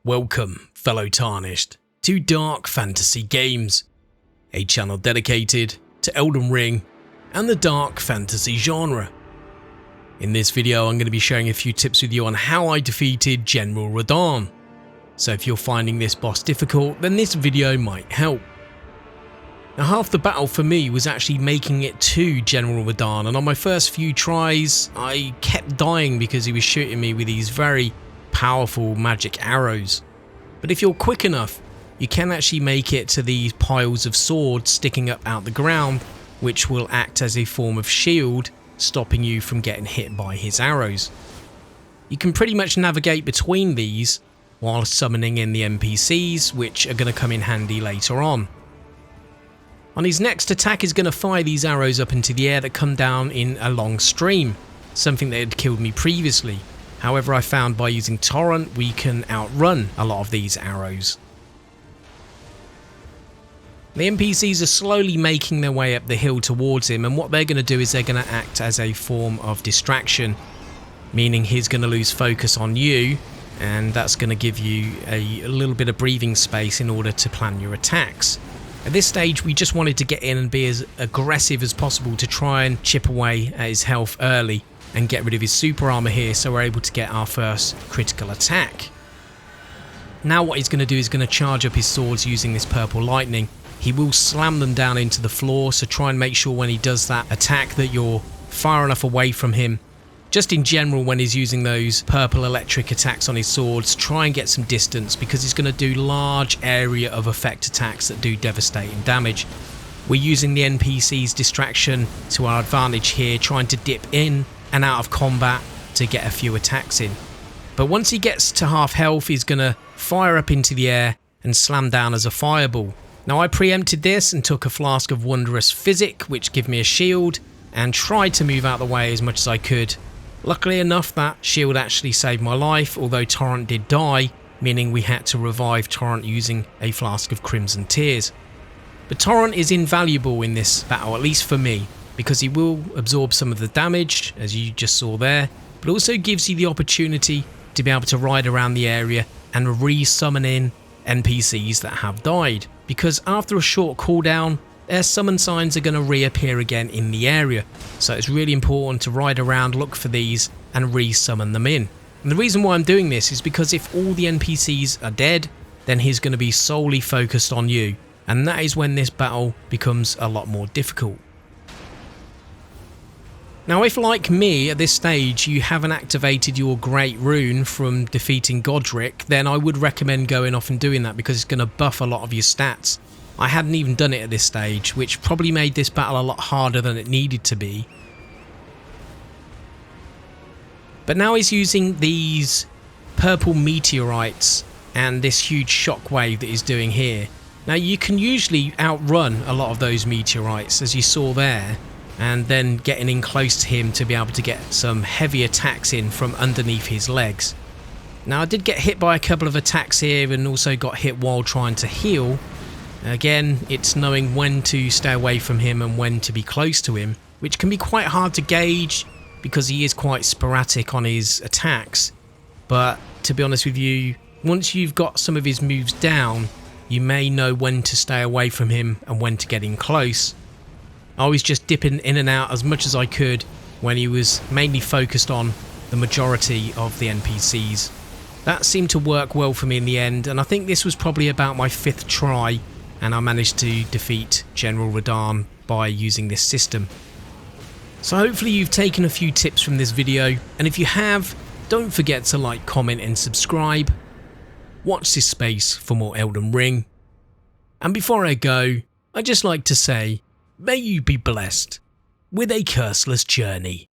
Welcome, fellow Tarnished, to Dark Fantasy Games, a channel dedicated to Elden Ring and the dark fantasy genre. In this video I'm going to be sharing a few tips with you on how I defeated General Radahn, so if you're finding this boss difficult then this video might help. Now half the battle for me was actually making it to General Radahn, and on my first few tries I kept dying because he was shooting me with these very powerful magic arrows. But if you're quick enough you can actually make it to these piles of swords sticking up out the ground, which will act as a form of shield, stopping you from getting hit by his arrows. You can pretty much navigate between these while summoning in the NPCs, which are going to come in handy later on. On his next attack he's going to fire these arrows up into the air that come down in a long stream, something that had killed me previously. However, I found by using Torrent we can outrun a lot of these arrows. The NPCs are slowly making their way up the hill towards him, and what they're going to do is they're going to act as a form of distraction, meaning he's going to lose focus on you, and that's going to give you a little bit of breathing space in order to plan your attacks. At this stage we just wanted to get in and be as aggressive as possible to try and chip away at his health early and get rid of his super armor here, so we're able to get our first critical attack. Now what he's going to do is going to charge up his swords using this purple lightning. He will slam them down into the floor, so try and make sure when he does that attack that you're far enough away from him. Just in general, when he's using those purple electric attacks on his swords, try and get some distance because he's going to do large area of effect attacks that do devastating damage. We're using the NPC's distraction to our advantage here, trying to dip in and out of combat to get a few attacks in. But once he gets to half health he's going to fire up into the air and slam down as a fireball. Now I preempted this and took a flask of wondrous physic which gave me a shield and tried to move out the way as much as I could. Luckily enough that shield actually saved my life, although Torrent did die, meaning we had to revive Torrent using a flask of crimson tears. But Torrent is invaluable in this battle, at least for me, because he will absorb some of the damage as you just saw there, but also gives you the opportunity to be able to ride around the area and re-summon in NPCs that have died, because after a short cooldown their summon signs are going to reappear again in the area, so it's really important to ride around, look for these and re-summon them in. And the reason why I'm doing this is because if all the NPCs are dead then he's going to be solely focused on you, and that is when this battle becomes a lot more difficult. Now if like me at this stage you haven't activated your great rune from defeating Godric, then I would recommend going off and doing that because it's going to buff a lot of your stats. I hadn't even done it at this stage, which probably made this battle a lot harder than it needed to be. But now he's using these purple meteorites and this huge shockwave that he's doing here. Now you can usually outrun a lot of those meteorites as you saw there, and then getting in close to him to be able to get some heavy attacks in from underneath his legs. Now I did get hit by a couple of attacks here and also got hit while trying to heal. Again, it's knowing when to stay away from him and when to be close to him, which can be quite hard to gauge because he is quite sporadic on his attacks. But to be honest with you, once you've got some of his moves down, you may know when to stay away from him and when to get in close. I was just dipping in and out as much as I could when he was mainly focused on the majority of the NPCs. That seemed to work well for me in the end, and I think this was probably about my 5th try and I managed to defeat General Radahn by using this system. So hopefully you've taken a few tips from this video, and if you have, don't forget to like, comment and subscribe. Watch this space for more Elden Ring. And before I go, I'd just like to say, may you be blessed with a curseless journey.